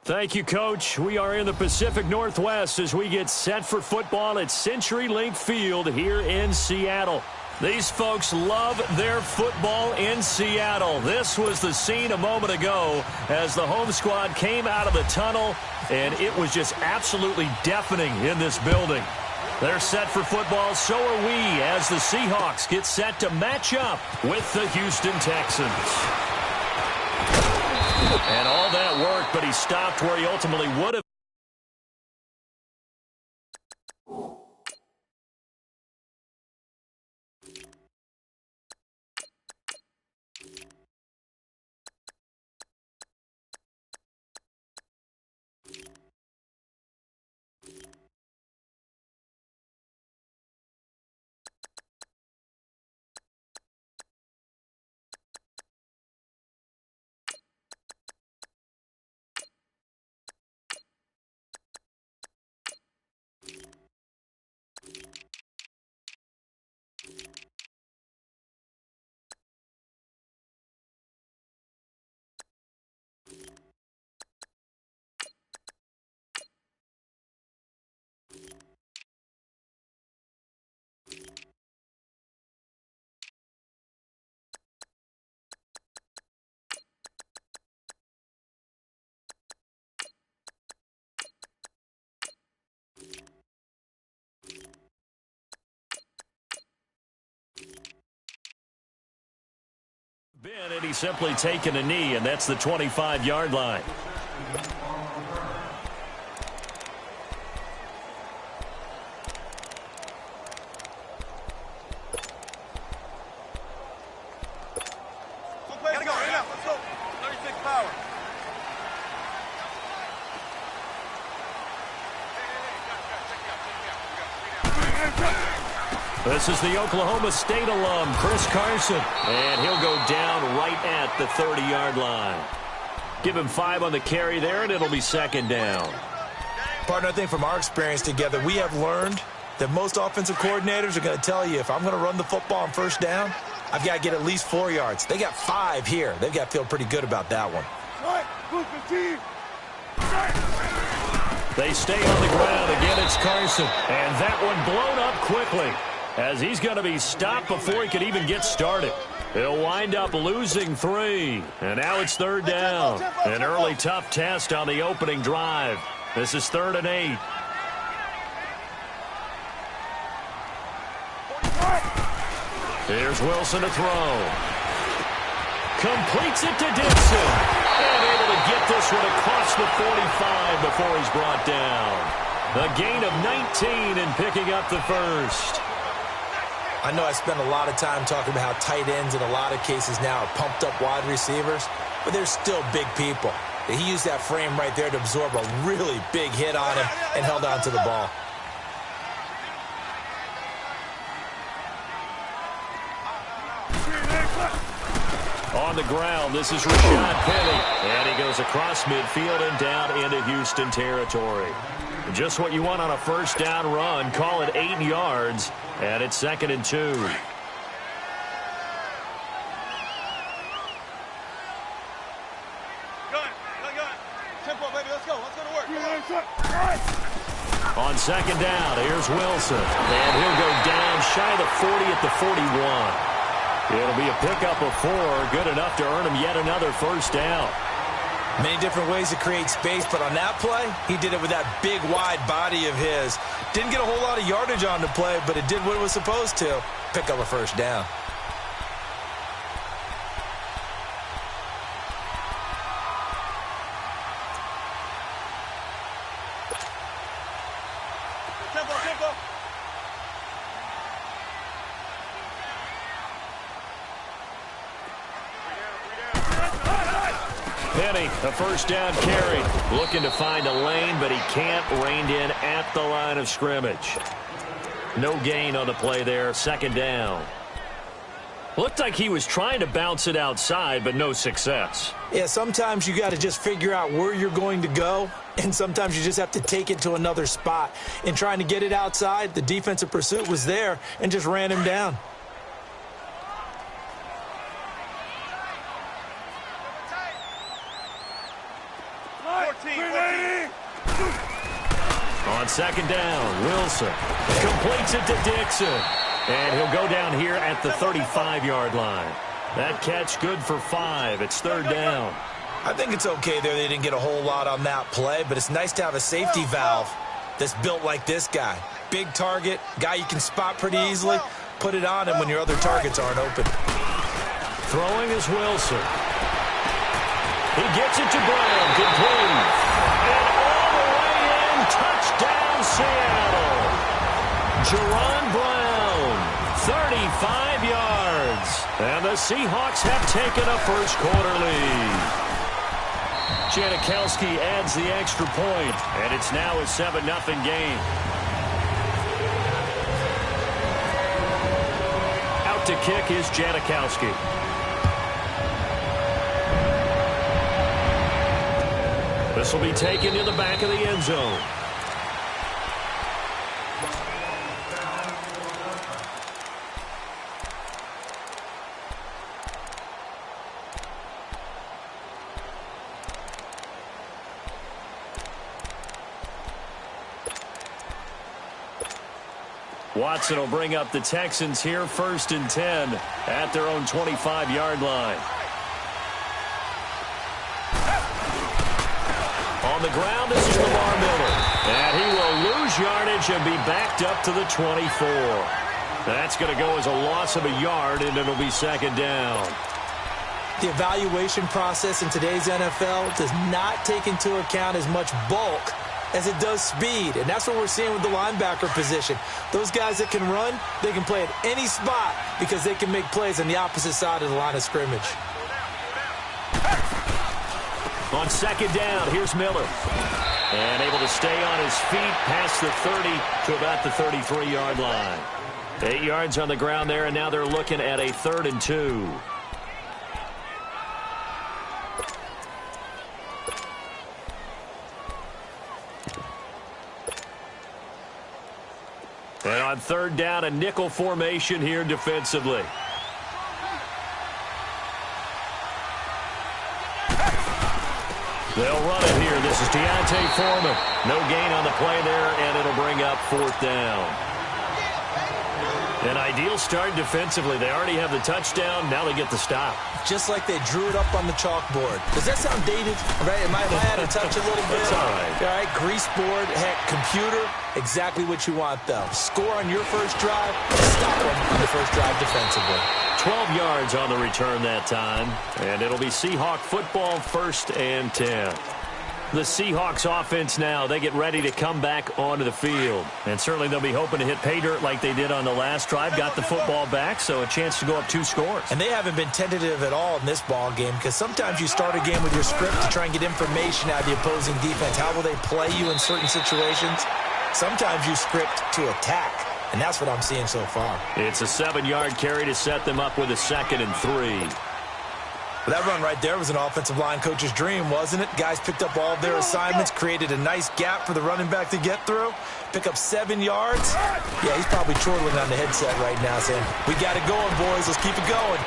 Thank you, Coach. We are in the Pacific Northwest as we get set for football at CenturyLink Field here in Seattle. These folks love their football in Seattle. This was the scene a moment ago as the home squad came out of the tunnel, and it was just absolutely deafening in this building. They're set for football, so are we, as the Seahawks get set to match up with the Houston Texans. And all that work, but he stopped where he ultimately would have. And he's simply taken a knee, and that's the 25-yard line. Gotta go, right now. Let's go. 36 power. This is the Oklahoma State alum, Chris Carson, and he'll go down right at the 30-yard line. Give him 5 on the carry there, and it'll be second down. Partner, I think from our experience together, we have learned that most offensive coordinators are going to tell you, if I'm going to run the football on first down, I've got to get at least 4 yards. They got 5 here. They've got to feel pretty good about that one. They stay on the ground. Again, it's Carson, and that one blown up quickly, as he's going to be stopped before he can even get started. He'll wind up losing 3. And now it's third down. An early tough test on the opening drive. This is 3rd and 8. Here's Wilson to throw. Completes it to Dixon. And able to get this one across the 45 before he's brought down. A gain of 19 and picking up the first. I know I spend a lot of time talking about how tight ends in a lot of cases now are pumped up wide receivers, but they're still big people. He used that frame right there to absorb a really big hit on him and held on to the ball. On the ground, this is Rashad Penny, and he goes across midfield and down into Houston territory. Just what you want on a first down run. Call it 8 yards, and it's 2nd and 2. Tempo, baby, let's go. Let's go to work. On 2nd down, here's Wilson, and he'll go down shy of the 40 at the 41. It'll be a pickup of 4, good enough to earn him yet another first down. Many different ways to create space, but on that play, he did it with that big, wide body of his. Didn't get a whole lot of yardage on the play, but it did what it was supposed to. Pick up a first down. Tempo. Penny, a first down carry. Looking to find a lane, but he can't. Reined in at the line of scrimmage. No gain on the play there. 2nd down. Looked like he was trying to bounce it outside, but no success. Yeah, sometimes you got to just figure out where you're going to go, and sometimes you just have to take it to another spot. In trying to get it outside, the defensive pursuit was there and just ran him down. second down. Wilson completes it to Dixon. And he'll go down here at the 35-yard line. That catch good for 5. It's third down. I think it's okay there. They didn't get a whole lot on that play, but it's nice to have a safety valve that's built like this guy. Big target, guy you can spot pretty easily. Put it on him when your other targets aren't open. Throwing is Wilson. He gets it to Brown. Complete. And all the way in. Touchdown, Seattle. Jerron Brown, 35 yards. And the Seahawks have taken a first-quarter lead. Janikowski adds the extra point, and it's now a 7-0 game. Out to kick is Janikowski. This will be taken to the back of the end zone. Watson will bring up the Texans here, 1st and 10 at their own 25-yard line. On the ground, this is Lamar Miller. And he will lose yardage and be backed up to the 24. That's going to go as a loss of a yard, and it'll be second down. The evaluation process in today's NFL does not take into account as much bulk as it does speed, and that's what we're seeing with the linebacker position. Those guys that can run, they can play at any spot because they can make plays on the opposite side of the line of scrimmage. On second down, here's Miller. And able to stay on his feet past the 30 to about the 33-yard line. 8 yards on the ground there, and now they're looking at a 3rd and 2. And on third down, a nickel formation here defensively. They'll run it here. This is Deontay Foreman. No gain on the play there, and it'll bring up 4th down. An ideal start defensively. They already have the touchdown. Now they get the stop. Just like they drew it up on the chalkboard. Does that sound dated? Right? Am I out of touch a little bit? It's all right. All right, grease board, heck, computer, exactly what you want, though. Score on your first drive, stop them on the first drive defensively. 12 yards on the return that time, and it'll be Seahawk football, 1st and 10. The Seahawks offense now, they get ready to come back onto the field. And certainly they'll be hoping to hit pay dirt like they did on the last drive. Got the football back, so a chance to go up 2 scores. And they haven't been tentative at all in this ball game because sometimes you start a game with your script to try and get information out of the opposing defense. How will they play you in certain situations? Sometimes you script to attack, and that's what I'm seeing so far. It's a 7-yard carry to set them up with a 2nd and 3. Well, that run right there was an offensive line coach's dream, wasn't it? Guys picked up all of their assignments, created a nice gap for the running back to get through, pick up 7 yards. Yeah, he's probably chortling on the headset right now saying, we got it going, boys. Let's keep it going.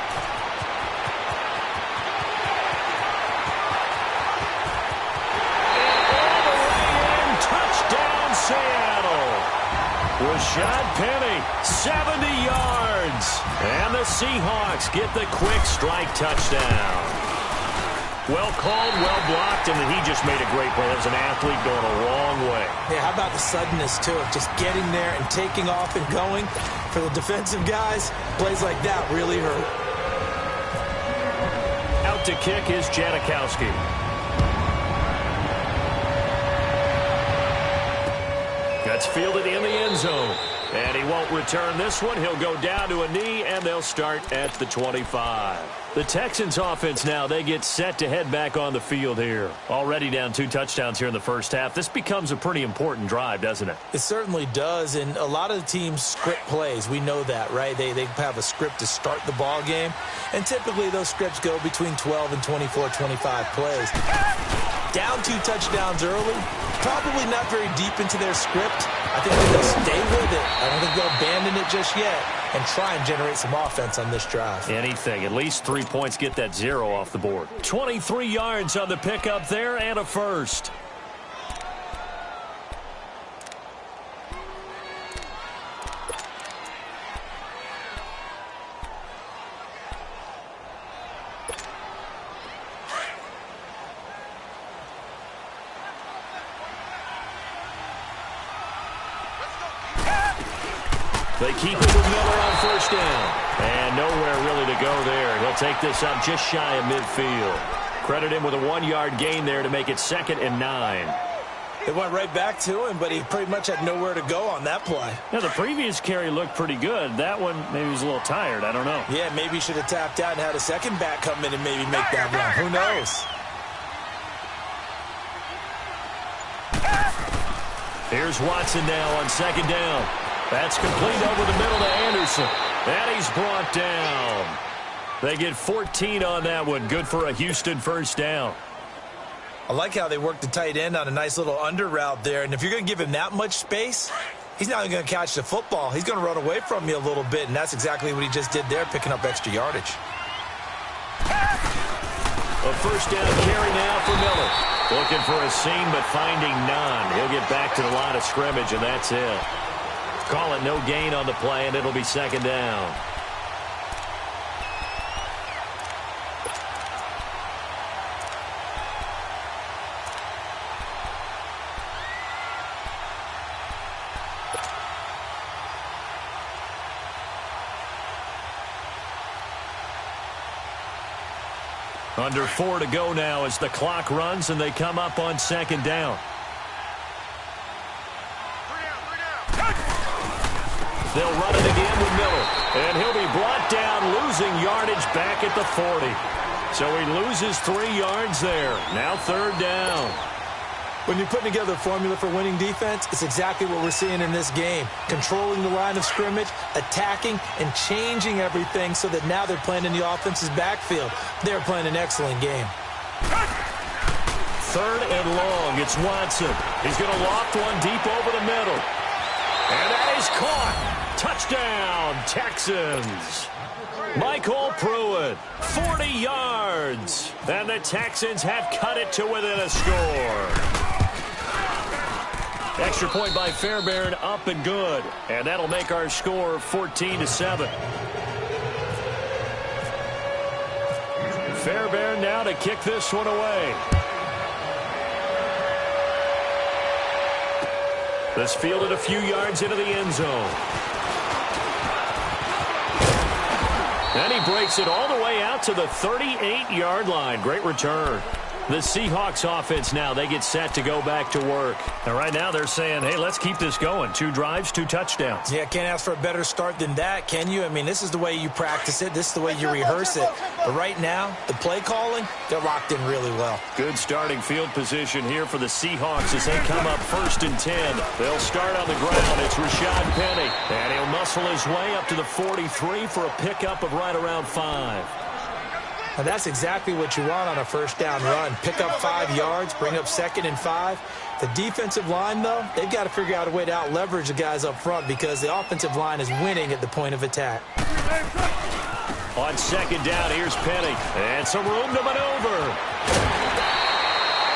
And touchdown, Seattle. Rashad Penny, 70 yards. And the Seahawks get the quick strike touchdown. Well called, well blocked, and he just made a great play. That was an athlete going a long way. Yeah, how about the suddenness, too, of just getting there and taking off and going? For the defensive guys, plays like that really hurt. Out to kick is Janikowski. That's fielded in the end zone. And he won't return this one. He'll go down to a knee, and they'll start at the 25. The Texans offense now, they get set to head back on the field here. Already down 2 touchdowns here in the first half. This becomes a pretty important drive, doesn't it? It certainly does, and a lot of the teams script plays. We know that, right? They have a script to start the ball game, and typically those scripts go between 12 and 24, 25 plays. Down 2 touchdowns early, probably not very deep into their script. I think they'll stay with it. I don't think they'll abandon it just yet and try and generate some offense on this drive. Anything. At least 3 points, get that 0 off the board. 23 yards on the pickup there and a first. They keep it with Miller on first down. And nowhere really to go there. He'll take this up just shy of midfield. Credit him with a 1-yard gain there to make it 2nd and 9. It went right back to him, but he pretty much had nowhere to go on that play. Now, the previous carry looked pretty good. That one, maybe he was a little tired. I don't know. Yeah, maybe he should have tapped out and had a second back come in and maybe make that run. Who knows? Here's Watson now on 2nd down. That's complete over the middle to Anderson. And he's brought down. They get 14 on that one. Good for a Houston first down. I like how they work the tight end on a nice little under route there. And if you're going to give him that much space, he's not going to catch the football. He's going to run away from you a little bit, and that's exactly what he just did there, picking up extra yardage. A first down carry now for Miller. Looking for a seam, but finding none. He'll get back to the line of scrimmage, and that's it. Call it no gain on the play, and it'll be 2nd down. Under 4 to go now as the clock runs and they come up on 2nd down. They'll run it again with Miller. And he'll be brought down, losing yardage back at the 40. So he loses 3 yards there. Now 3rd down. When you're putting together a formula for winning defense, it's exactly what we're seeing in this game. Controlling the line of scrimmage, attacking, and changing everything so that now they're playing in the offense's backfield. They're playing an excellent game. 3rd and long. It's Watson. He's going to loft one deep over the middle. And that is caught. Touchdown, Texans. Michael Pruitt, 40 yards. And the Texans have cut it to within a score. Extra point by Fairbairn, up and good. And that'll make our score 14-7. Fairbairn now to kick this one away. This fielded a few yards into the end zone. And he breaks it all the way out to the 38-yard line. Great return. The Seahawks offense now, they get set to go back to work. And right now they're saying, hey, let's keep this going. 2 drives, 2 touchdowns. Yeah, can't ask for a better start than that, can you? I mean, this is the way you practice it. This is the way you rehearse it. But right now, the play calling, they're locked in really well. Good starting field position here for the Seahawks as they come up 1st and 10. They'll start on the ground. It's Rashad Penny. And he'll muscle his way up to the 43 for a pickup of right around 5. And that's exactly what you want on a first down run. Pick up 5 yards, bring up 2nd and 5. The defensive line, though, they've got to figure out a way to out-leverage the guys up front because the offensive line is winning at the point of attack. On 2nd down, here's Penny. And some room to maneuver.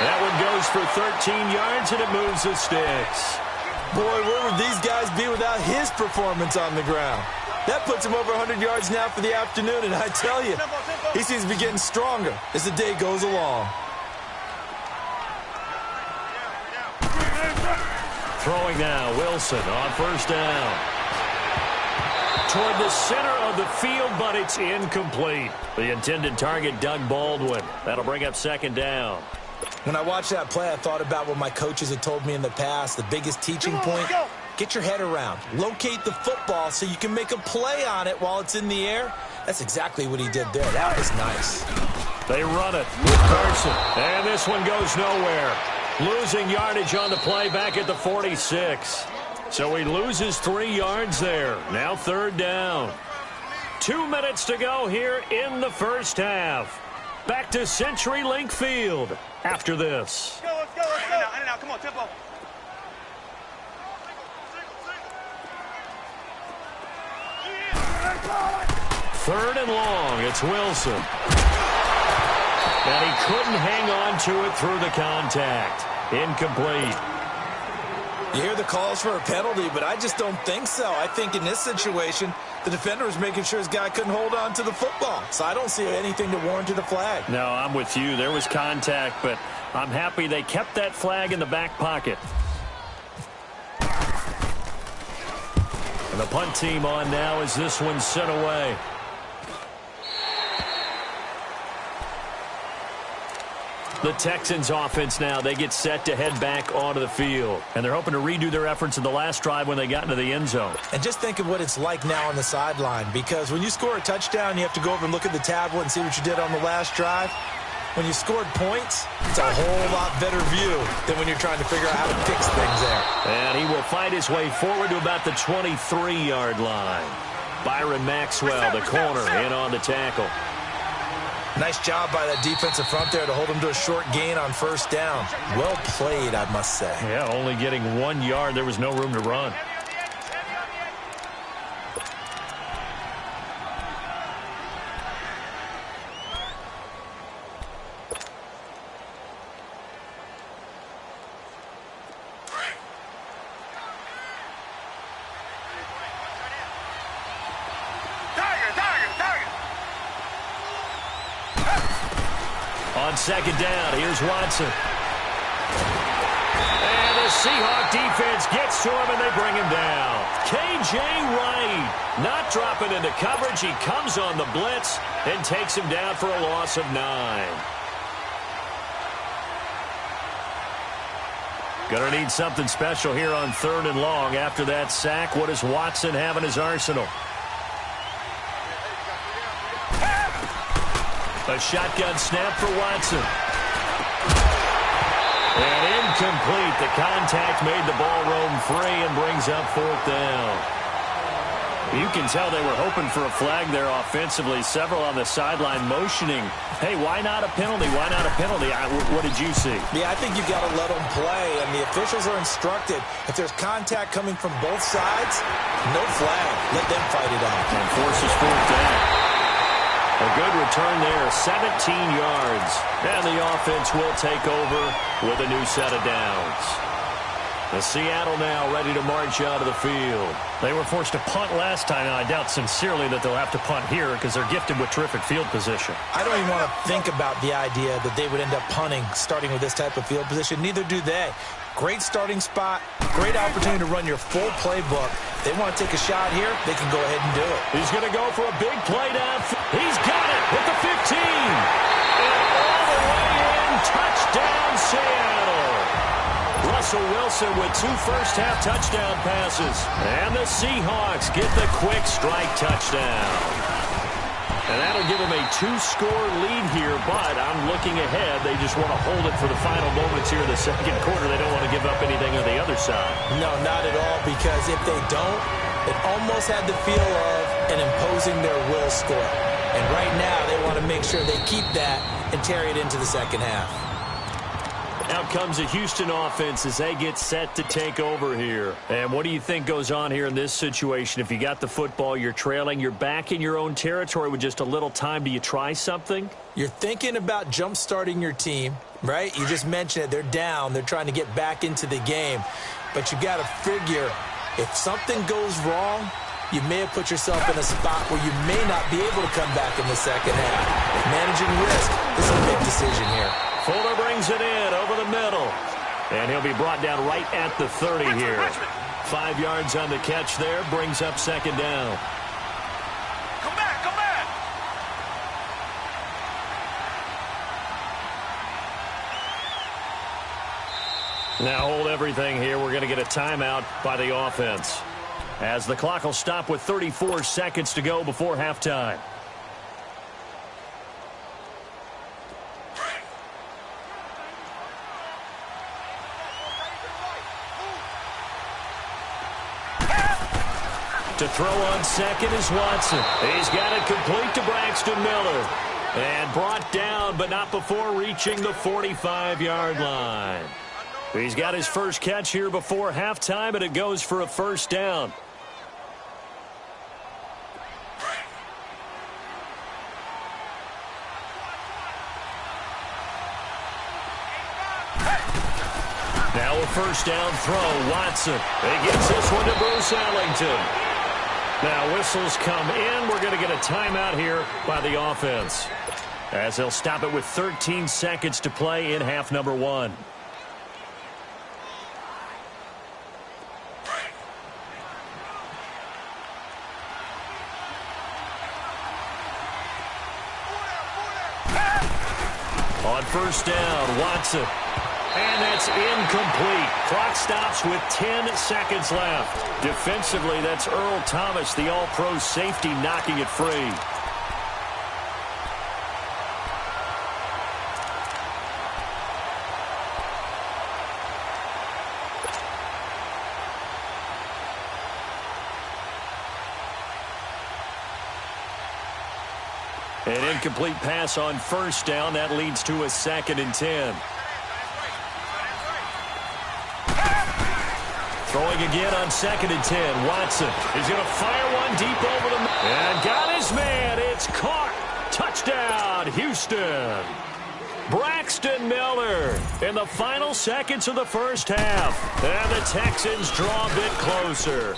That one goes for 13 yards, and it moves the sticks. Boy, where would these guys be without his performance on the ground? That puts him over 100 yards now for the afternoon, and I tell you, he seems to be getting stronger as the day goes along. Throwing now, Wilson on first down. Toward the center of the field, but it's incomplete. The intended target, Doug Baldwin. That'll bring up 2nd down. When I watched that play, I thought about what my coaches had told me in the past. The biggest teaching point, get your head around. Locate the football so you can make a play on it while it's in the air. That's exactly what he did there. That was nice. They run it with Carson. And this one goes nowhere. Losing yardage on the play back at the 46. So he loses 3 yards there. Now 3rd down. 2 minutes to go here in the first half. Back to CenturyLink Field after this. Let's go, let's go, let's go. In and out, come on, tempo. Third and long, it's Wilson. And he couldn't hang on to it through the contact. Incomplete. You hear the calls for a penalty, but I just don't think so. I think in this situation, the defender was making sure his guy couldn't hold on to the football. So I don't see anything to warrant the flag. No, I'm with you. There was contact, but I'm happy they kept that flag in the back pocket. And the punt team on now as this one's sent away. The Texans offense now, they get set to head back onto the field. And they're hoping to redo their efforts in the last drive when they got into the end zone. And just think of what it's like now on the sideline, because when you score a touchdown, you have to go over and look at the tablet and see what you did on the last drive. When you scored points, it's a whole lot better view than when you're trying to figure out how to fix things there. And he will fight his way forward to about the 23-yard line. Byron Maxwell, the corner, in on the tackle. Nice job by that defensive front there to hold him to a short gain on first down. Well played, I must say. Yeah, only getting 1 yard. There was no room to run. On second down, here's Watson. And the Seahawk defense gets to him, and they bring him down. K.J. Wright not dropping into coverage. He comes on the blitz and takes him down for a loss of 9. Gonna need something special here on 3rd and long. After that sack, what does Watson have in his arsenal? A shotgun snap for Watson. And incomplete. The contact made the ball roam free and brings up 4th down. You can tell they were hoping for a flag there offensively. Several on the sideline motioning. Hey, why not a penalty? Why not a penalty? What did you see? Yeah, I think you got to let them play, and the officials are instructed. If there's contact coming from both sides, no flag. Let them fight it out. And forces 4th down. A good return there, 17 yards. And the offense will take over with a new set of downs. The Seattle now ready to march out of the field. They were forced to punt last time, and I doubt sincerely that they'll have to punt here because they're gifted with terrific field position. I don't even want to think about the idea that they would end up punting starting with this type of field position. Neither do they. Great starting spot, great opportunity to run your full playbook. They want to take a shot here, they can go ahead and do it. He's going to go for a big play down. He's got it with the 15. And all the way in, touchdown Seattle. Russell Wilson with 2 first-half touchdown passes. And the Seahawks get the quick strike touchdown. And that'll give them a 2-score lead here, but I'm looking ahead. They just want to hold it for the final moments here in the second quarter. They don't want to give up anything on the other side. No, not at all, because if they don't, it almost had the feel of an imposing their will score. And right now, they want to make sure they keep that and carry it into the second half. Out comes the Houston offense as they get set to take over here. And what do you think goes on here in this situation? If you got the football, you're trailing, you're back in your own territory with just a little time. Do you try something? You're thinking about jump-starting your team, right? You just mentioned it. They're down. They're trying to get back into the game. But you got to figure, if something goes wrong, you may have put yourself in a spot where you may not be able to come back in the second half. Managing risk is a big decision here. Fuller brings it in over the middle. And he'll be brought down right at the 30 here. 5 yards on the catch there, brings up second down. Come back, come back. Now hold everything here. We're going to get a timeout by the offense, as the clock will stop with 34 seconds to go before halftime. To throw on second is Watson. He's got it complete to Braxton Miller. And brought down, but not before reaching the 45-yard line. He's got his first catch here before halftime, and it goes for a first down. Now a first down throw, Watson. He gets this one to Bruce Ellington. Now whistles come in. We're going to get a timeout here by the offense, as they'll stop it with 13 seconds to play in half number 1. On first down, Watson. And that's incomplete. Clock stops with 10 seconds left. Defensively, that's Earl Thomas, the all-pro safety, knocking it free. An incomplete pass on first down. That leads to a 2nd and 10. Throwing again on 2nd and 10. Watson is going to fire one deep over the middle. And got his man. It's caught. Touchdown, Houston. Braxton Miller in the final seconds of the first half. And the Texans draw a bit closer.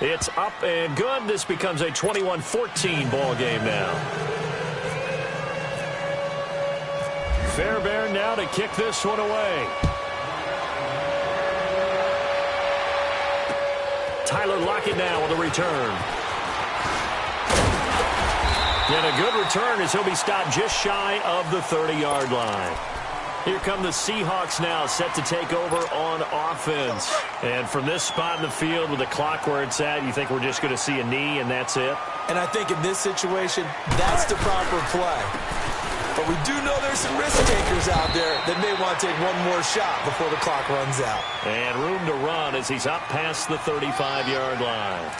It's up and good. This becomes a 21-14 ball game now. Fairbairn now to kick this one away. Tyler Lockett now with a return. And a good return as he'll be stopped just shy of the 30-yard line. Here come the Seahawks now, set to take over on offense. And from this spot in the field with the clock where it's at, you think we're just going to see a knee and that's it? And I think in this situation, that's the proper play. But we do know there's some risk takers out there that may want to take one more shot before the clock runs out. And room to run as he's up past the 35-yard line.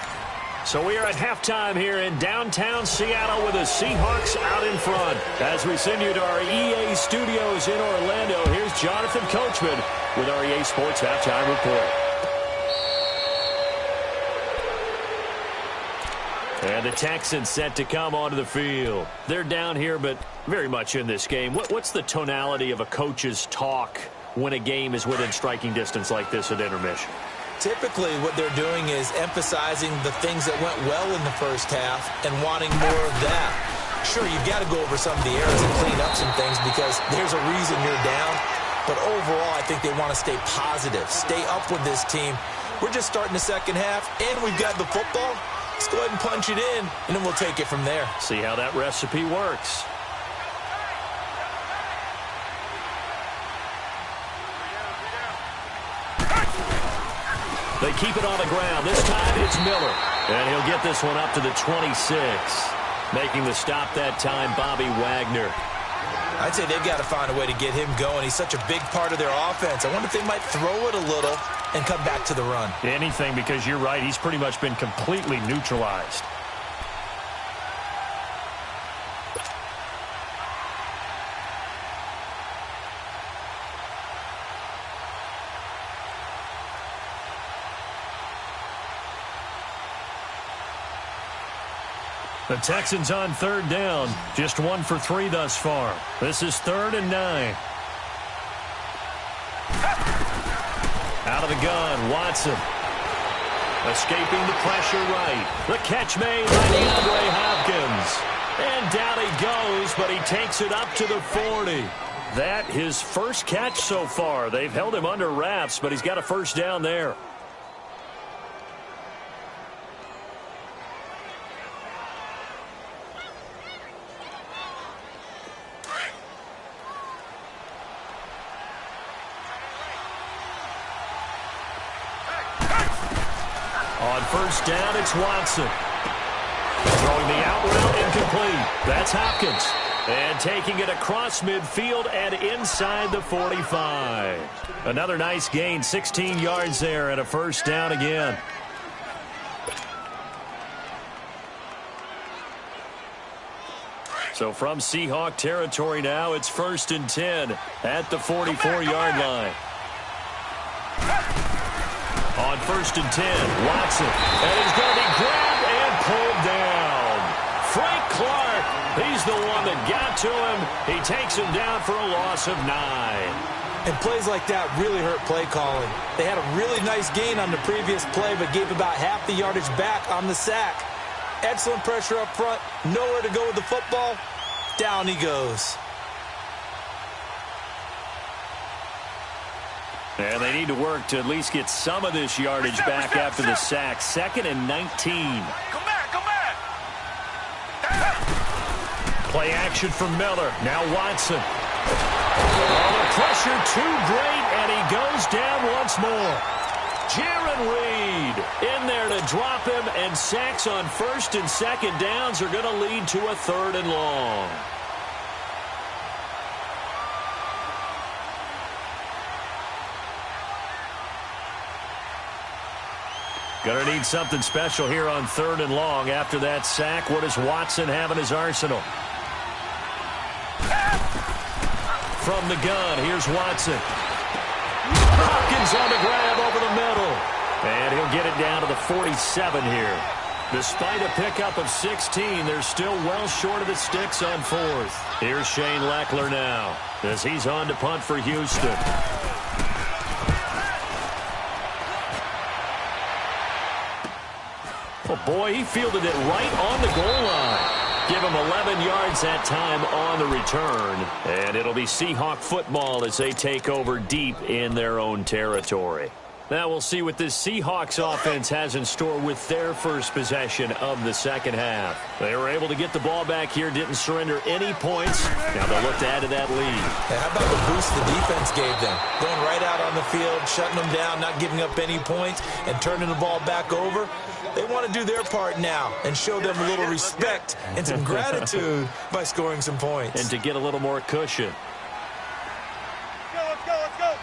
So we are at halftime here in downtown Seattle with the Seahawks out in front. As we send you to our EA studios in Orlando, here's Jonathan Coachman with our EA Sports Halftime Report. And the Texans set to come onto the field. They're down here, but very much in this game. What's the tonality of a coach's talk when a game is within striking distance like this at intermission? Typically, what they're doing is emphasizing the things that went well in the first half and wanting more of that. Sure, you've got to go over some of the errors and clean up some things because there's a reason you're down. But overall, I think they want to stay positive, stay up with this team. We're just starting the second half, and we've got the football. Let's go ahead and punch it in, and then we'll take it from there. See how that recipe works. They keep it on the ground. This time it's Miller. And he'll get this one up to the 26. Making the stop that time, Bobby Wagner. I'd say they've got to find a way to get him going. He's such a big part of their offense. I wonder if they might throw it a little and come back to the run. Anything, because you're right. He's pretty much been completely neutralized. The Texans on third down. Just 1 for 3 thus far. This is 3rd and 9. Out of the gun, Watson. Escaping the pressure right. The catch made by DeAndre Hopkins. And down he goes, but he takes it up to the 40. That his first catch so far. They've held him under wraps, but he's got a first down there. On first down, it's Watson. Throwing the out route incomplete. That's Hopkins. And taking it across midfield and inside the 45. Another nice gain, 16 yards there and a first down again. So from Seahawk territory now, it's 1st and 10 at the 44-yard line. On 1st and 10, Watson. And he's going to be grabbed and pulled down. Frank Clark, he's the one that got to him. He takes him down for a loss of 9. And plays like that really hurt play calling. They had a really nice gain on the previous play, but gave about half the yardage back on the sack. Excellent pressure up front. Nowhere to go with the football. Down he goes. And they need to work to at least get some of this yardage back after the sack. 2nd and 19. Come back, come back. Play action from Miller. Now Watson. Oh, the pressure too great, and he goes down once more. Jaron Reed in there to drop him, and sacks on first and second downs are going to lead to a 3rd and long. Going to need something special here on 3rd and long. After that sack, what does Watson have in his arsenal? From the gun, here's Watson. Hopkins on the grab over the middle. And he'll get it down to the 47 here. Despite a pickup of 16, they're still well short of the sticks on 4th. Here's Shane Leckler now as he's on to punt for Houston. Oh, boy, he fielded it right on the goal line. Give him 11 yards that time on the return. And it'll be Seahawk football as they take over deep in their own territory. Now we'll see what this Seahawks offense has in store with their first possession of the second half. They were able to get the ball back here, didn't surrender any points. Now they'll look to add to that lead. Hey, how about the boost the defense gave them? Going right out on the field, shutting them down, not giving up any points, and turning the ball back over. They want to do their part now and show them a little respect and some gratitude by scoring some points. And to get a little more cushion. Let's go.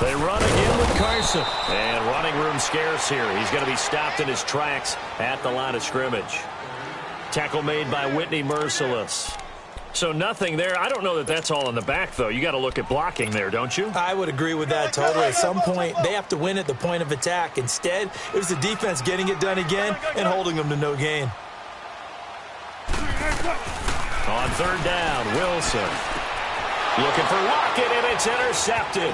They run again with Carson. And running room scarce here. He's going to be stopped in his tracks at the line of scrimmage. Tackle made by Whitney Merciless. So nothing there. I don't know that that's all in the back, though. You got to look at blocking there, don't you? I would agree with that totally. At some point, they have to win at the point of attack. Instead, it was the defense getting it done again and holding them to no gain. On 3rd down, Wilson. Looking for Lockett, and it's intercepted.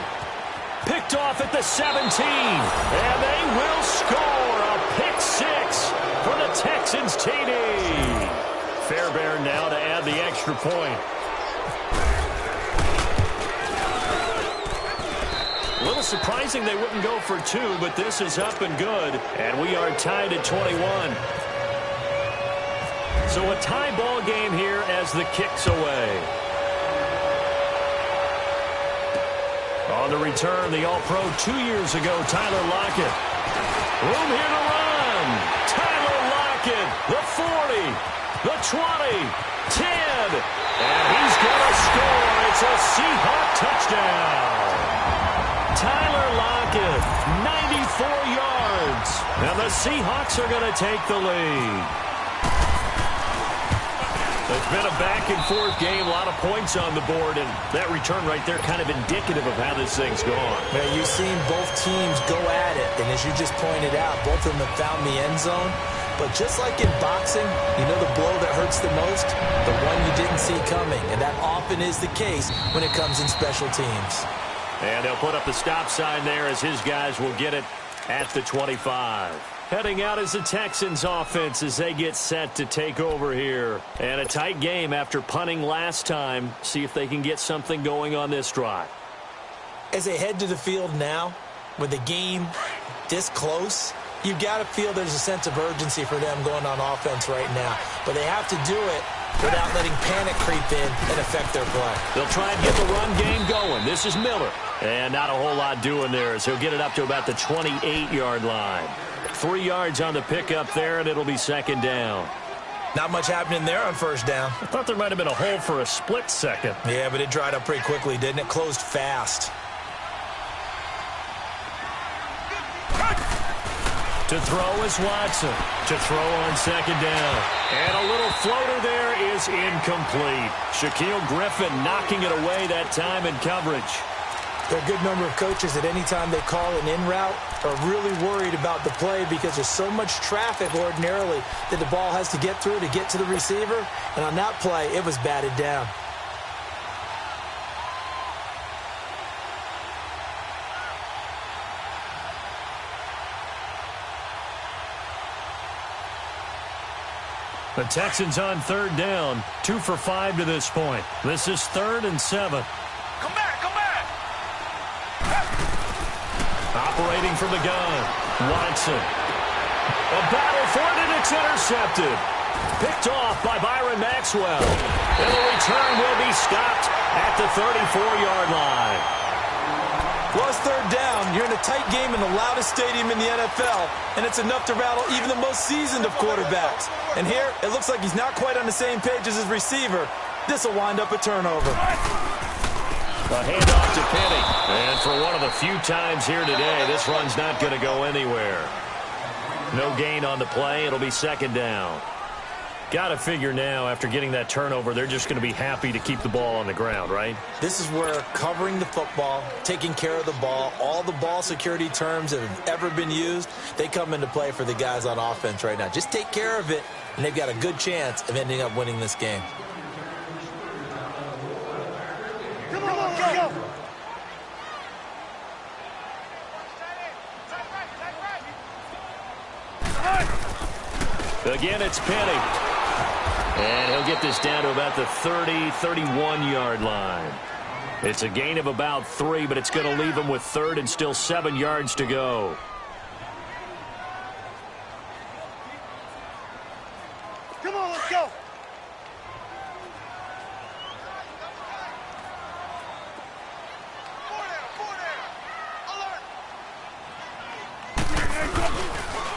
Picked off at the 17. And they will score a pick 6 for the Texans TD. Fairbairn now to add the extra point. A little surprising they wouldn't go for 2, but this is up and good. And we are tied at 21. So a tie ball game here as the kick's away. On the return, the All-Pro 2 years ago, Tyler Lockett. Room here to run. Tyler Lockett, the 40. The 20, 10, and he's going to score. It's a Seahawk touchdown. Tyler Lockett, 94 yards, and the Seahawks are going to take the lead. It's been a back-and-forth game, a lot of points on the board, and that return right there kind of indicative of how this thing's gone. Yeah, you've seen both teams go at it, and as you just pointed out, both of them have found the end zone. But just like in boxing, you know the blow that hurts the most? The one you didn't see coming, and that often is the case when it comes in special teams. And they'll put up the stop sign there as his guys will get it at the 25. Heading out is the Texans offense as they get set to take over here. And a tight game after punting last time. See if they can get something going on this drive. As they head to the field now, with the game this close, you've got to feel there's a sense of urgency for them going on offense right now. But they have to do it without letting panic creep in and affect their play. They'll try and get the run game going. This is Miller. And not a whole lot doing there as he'll get it up to about the 28-yard line. 3 yards on the pickup there, and it'll be 2nd down. Not much happening there on 1st down. I thought there might have been a hole for a split second. Yeah, but it dried up pretty quickly, didn't it? Closed fast. To throw is Watson. To throw on 2nd down. And a little floater there is incomplete. Shaquille Griffin knocking it away that time in coverage. There are a good number of coaches that any time they call an in route are really worried about the play because there's so much traffic ordinarily that the ball has to get through to get to the receiver. And on that play, it was batted down. The Texans on 3rd down, 2 for 5 to this point. This is 3rd and 7. Come back. Operating from the gun, Watson. A battle for it, and it's intercepted. Picked off by Byron Maxwell. And the return will be stopped at the 34-yard line. Well, it's third down. You're in a tight game in the loudest stadium in the NFL, and it's enough to rattle even the most seasoned of quarterbacks. And here, it looks like he's not quite on the same page as his receiver. This will wind up a turnover. A handoff to Penny. And for one of the few times here today, this run's not going to go anywhere. No gain on the play. It'll be second down. Got to figure now, after getting that turnover, they're just going to be happy to keep the ball on the ground, right? This is where covering the football, taking care of the ball, all the ball security terms that have ever been used, they come into play for the guys on offense right now. Just take care of it, and they've got a good chance of ending up winning this game. Come on, go! Again, it's Penny. And he'll get this down to about the 30, 31-yard line. It's a gain of about 3, but it's going to leave him with third and still 7 yards to go. Come on, let's go!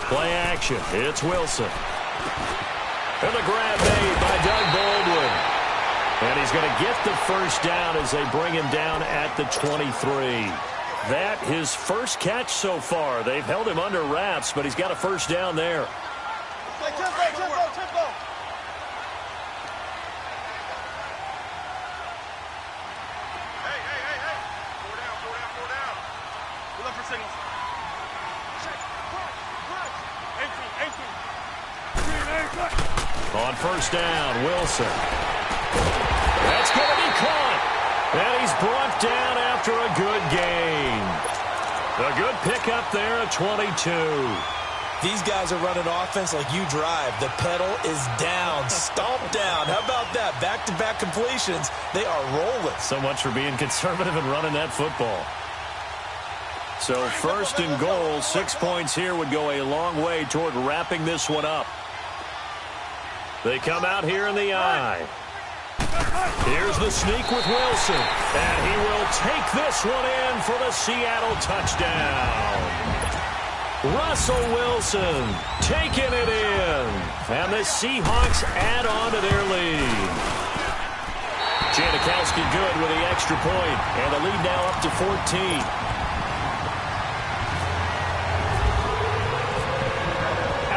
Play action. It's Wilson. And the grab made by Doug Baldwin. And he's going to get the first down as they bring him down at the 23. That his first catch so far. They've held him under wraps, but he's got a first down there. Hey, tempo! Hey! Four down. We're left for singles. On first down, Wilson. That's going to be caught. And he's brought down after a good gain. A good pickup there at 22. These guys are running offense like you drive. The pedal is down, stomped down. How about that? Back-to-back completions. They are rolling. So much for being conservative and running that football. So first and goal, 6 points here would go a long way toward wrapping this one up. They come out here in the eye. Here's the sneak with Wilson. And he will take this one in for the Seattle touchdown. Russell Wilson taking it in. And the Seahawks add on to their lead. Janikowski good with the extra point. And the lead now up to 14.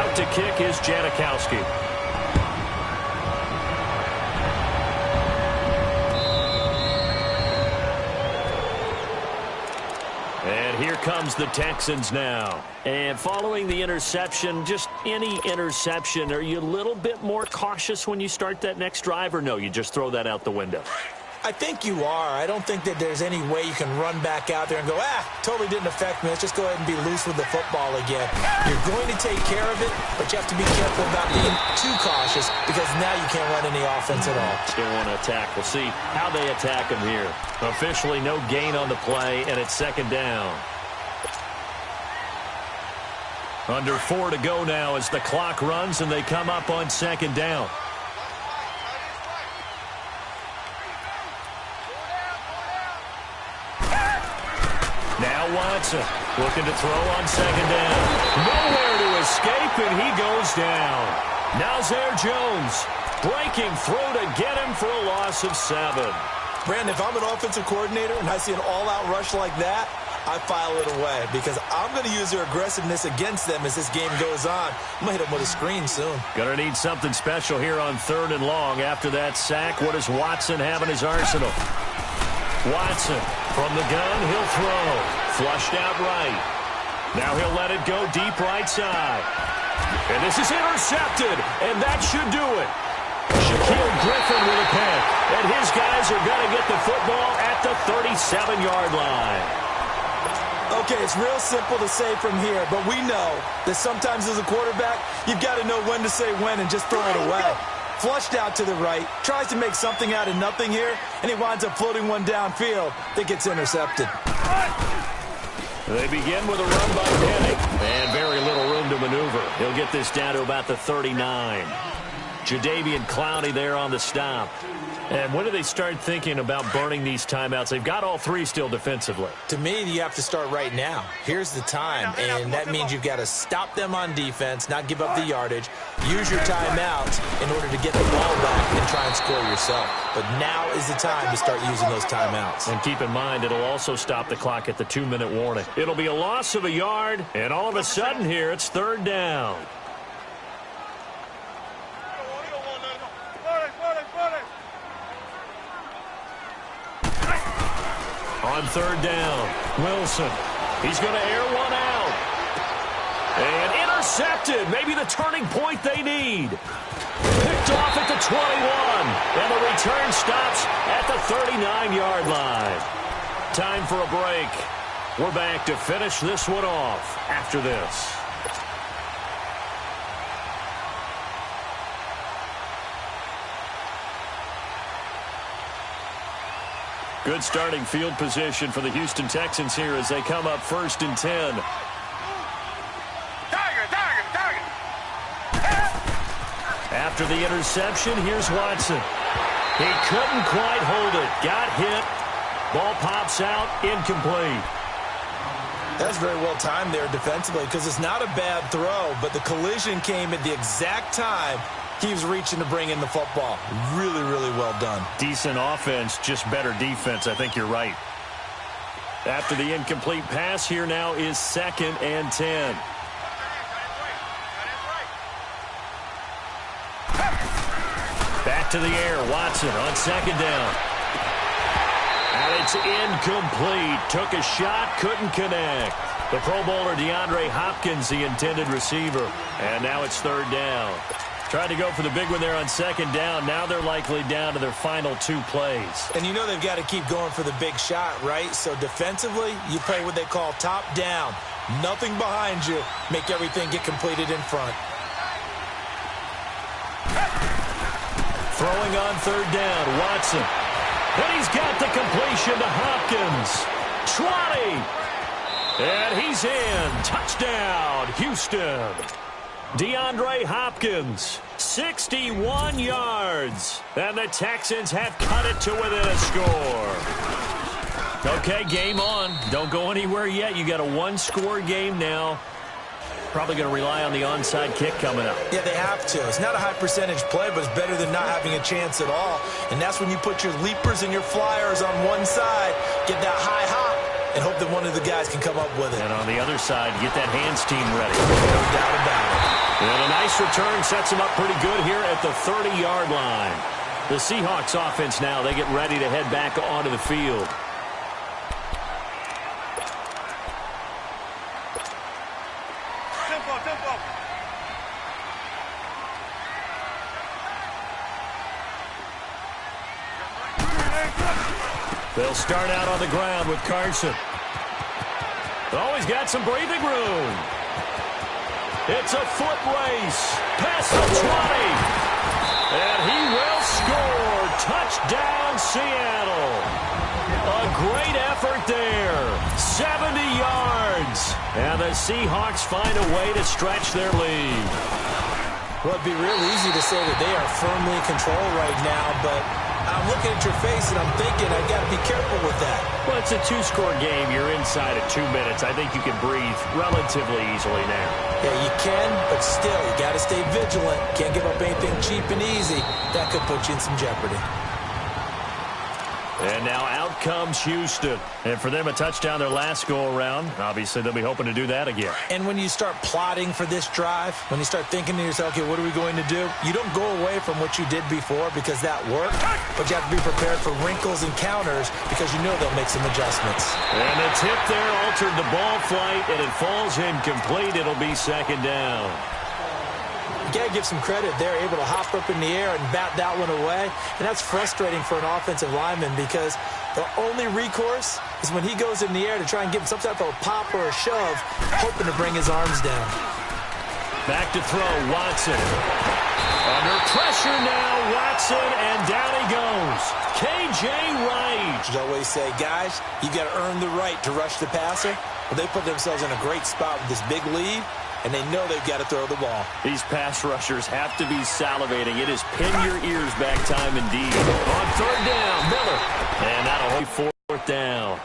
Out to kick is Janikowski. And here comes the Texans now. And following the interception, just any interception, are you a little bit more cautious when you start that next drive, or no, you just throw that out the window? I think you are. I don't think that there's any way you can run back out there and go, totally didn't affect me. Let's just go ahead and be loose with the football again. You're going to take care of it, but you have to be careful about being too cautious because now you can't run any offense at all. Still want to attack. We'll see how they attack him here. Officially no gain on the play, and it's second down. Under 4 to go now as the clock runs and they come up on second down. Now Watson looking to throw on second down. Nowhere to escape, and he goes down. Nazir Jones breaking through to get him for a loss of 7. Brandon, if I'm an offensive coordinator and I see an all-out rush like that, I file it away because I'm going to use their aggressiveness against them as this game goes on. I'm going to hit them with a screen soon. Going to need something special here on 3rd and long. After that sack, what does Watson have in his arsenal? Watson from the gun, he'll throw. Flushed out right. Now he'll let it go deep right side. And this is intercepted, and that should do it. Shaquille Griffin with a pick. And his guys are going to get the football at the 37-yard line. Okay, it's real simple to say from here, but we know that sometimes as a quarterback, you've got to know when to say when and just throw it away. Flushed out to the right, tries to make something out of nothing here, and he winds up floating one downfield that gets intercepted. They begin with a run by Penny, and very little room to maneuver. He'll get this down to about the 39. Jadeveon Clowney there on the stop. And when do they start thinking about burning these timeouts? They've got all three still defensively. To me, you have to start right now. Here's the time, and that means you've got to stop them on defense, not give up the yardage, use your timeouts in order to get the ball back and try and score yourself. But now is the time to start using those timeouts. And keep in mind, it'll also stop the clock at the 2-minute warning. It'll be a loss of a yard, and all of a sudden here, it's third down. On third down, Wilson. He's going to air one out. And intercepted. Maybe the turning point they need. Picked off at the 21. And the return stops at the 39-yard line. Time for a break. We're back to finish this one off after this. Good starting field position for the Houston Texans here as they come up 1st and 10. After the interception, here's Watson. He couldn't quite hold it. Got hit. Ball pops out. Incomplete. That's very well timed there defensively because it's not a bad throw, but the collision came at the exact time he was reaching to bring in the football. Really, really well done. Decent offense, just better defense. I think you're right. After the incomplete pass, here now is 2nd and 10. Back to the air. Watson on 2nd down. And it's incomplete. Took a shot, couldn't connect. The Pro Bowler DeAndre Hopkins, the intended receiver. And now it's 3rd down. Tried to go for the big one there on 2nd down. Now they're likely down to their final 2 plays. And you know they've got to keep going for the big shot, right? So defensively, you play what they call top down. Nothing behind you. Make everything get completed in front. Throwing on 3rd down, Watson. And he's got the completion to Hopkins. Trotty. And he's in. Touchdown, Houston. DeAndre Hopkins, 61 yards. And the Texans have cut it to within a score. Okay, game on. Don't go anywhere yet. You got a 1-score game now. Probably going to rely on the onside kick coming up. Yeah, they have to. It's not a high percentage play, but it's better than not having a chance at all. And that's when you put your leapers and your flyers on one side, get that high hop, and hope that one of the guys can come up with it. And on the other side, get that hands team ready. No doubt about it. And a nice return sets them up pretty good here at the 30-yard line. The Seahawks offense now, they get ready to head back onto the field. They'll start out on the ground with Carson. Oh, he's got some breathing room. It's a foot race. Past the 20. And he will score. Touchdown, Seattle. A great effort there. 70 yards. And the Seahawks find a way to stretch their lead. Well, it'd be real easy to say that they are firmly in control right now, but I'm looking at your face and I'm thinking I got to be careful with that. Well, it's a 2-score game. You're inside at 2 minutes. I think you can breathe relatively easily now. Yeah, you can, but still, you got to stay vigilant. Can't give up anything cheap and easy. That could put you in some jeopardy. And now out comes Houston. And for them, a touchdown their last go-around. Obviously, they'll be hoping to do that again. And when you start plotting for this drive, when you start thinking to yourself, okay, what are we going to do? You don't go away from what you did before because that worked, but you have to be prepared for wrinkles and counters because you know they'll make some adjustments. And the tip there altered the ball flight, and it falls incomplete. It'll be 2nd down. You got to give some credit. They're able to hop up in the air and bat that one away. And that's frustrating for an offensive lineman because the only recourse is when he goes in the air to try and give him some type of a pop or a shove, hoping to bring his arms down. Back to throw, Watson. Under pressure now, Watson, and down he goes. K.J. Wright. I always say, guys, you got to earn the right to rush the passer. Well, they put themselves in a great spot with this big lead. and they know they've got to throw the ball. These pass rushers have to be salivating. It is pin your ears back time indeed. On third down, Miller. And that'll hold fourth down.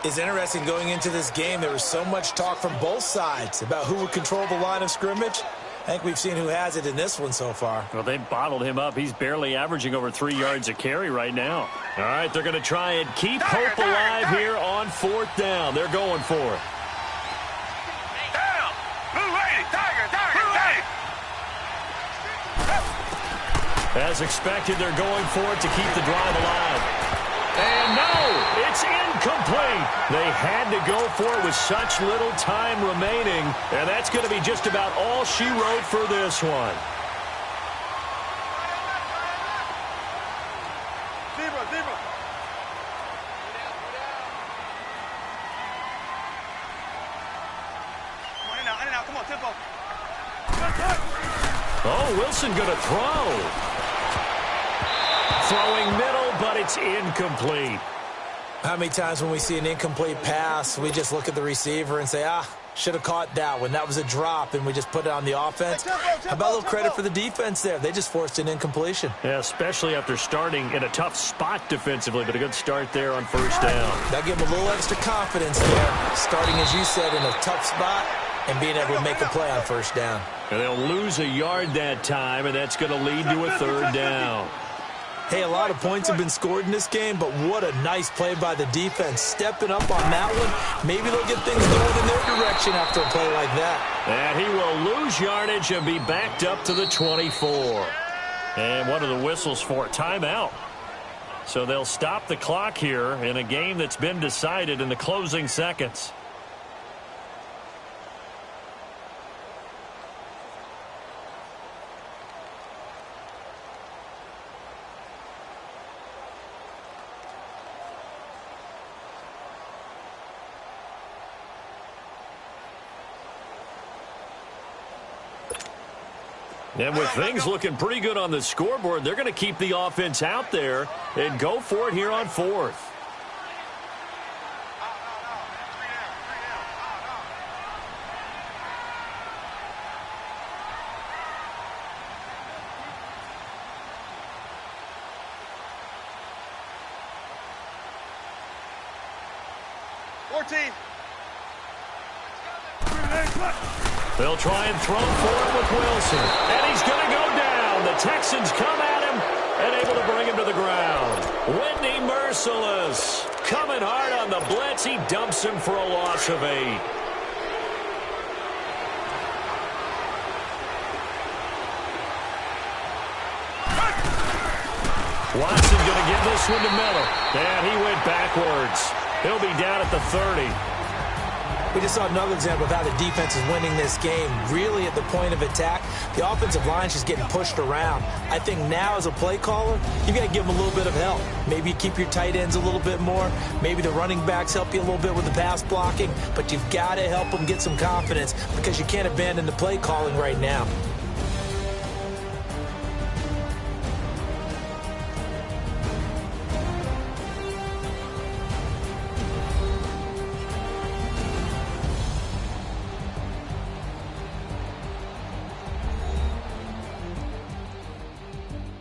It's interesting going into this game. There was so much talk from both sides about who would control the line of scrimmage. I think we've seen who has it in this one so far. Well, they bottled him up. He's barely averaging over 3 yards a carry right now. All right, they're going to try and keep hope alive here on fourth down. They're going for it. Down! Blue lady! Tiger! Blue lady! As expected, they're going for it to keep the drive alive. And no, it's incomplete. They had to go for it with such little time remaining. And that's going to be just about all she wrote for this one. Zebra! Zebra! Come on, in and out. Come on, tempo. Oh, Wilson going to throw. Throwing middle, but it's incomplete. How many times when we see an incomplete pass, we just look at the receiver and say, should have caught that one. That was a drop, and we just put it on the offense. How about a little credit for the defense there? They just forced an incompletion. Yeah, especially after starting in a tough spot defensively, but a good start there on first down. That gave them a little extra confidence there, starting, as you said, in a tough spot and being able to make a play on first down. And they'll lose a yard that time, and that's going to lead to a third down. Hey, a lot of points have been scored in this game, but what a nice play by the defense. Stepping up on that one, maybe they'll get things going in their direction after a play like that. And he will lose yardage and be backed up to the 24. And what are the whistles for? Timeout. So they'll stop the clock here in a game that's been decided in the closing seconds. And with things looking pretty good on the scoreboard, they're going to keep the offense out there and go for it here on fourth. They'll try and throw for it with Wilson. And he's going to go down. The Texans come at him and able to bring him to the ground. Whitney merciless. Coming hard on the blitz. He dumps him for a loss of 8. Watson going to give this one to Miller. And he went backwards. He'll be down at the 30. We just saw another example of how the defense is winning this game. Really at the point of attack, the offensive line is just getting pushed around. I think now as a play caller, you've got to give them a little bit of help. Maybe you keep your tight ends a little bit more. Maybe the running backs help you a little bit with the pass blocking. But you've got to help them get some confidence because you can't abandon the play calling right now.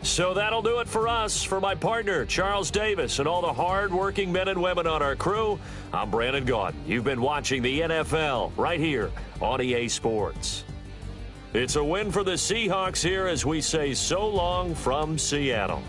So that'll do it for us. For my partner, Charles Davis, and all the hard-working men and women on our crew, I'm Brandon Gaudin. You've been watching the NFL right here on EA Sports. It's a win for the Seahawks here as we say so long from Seattle.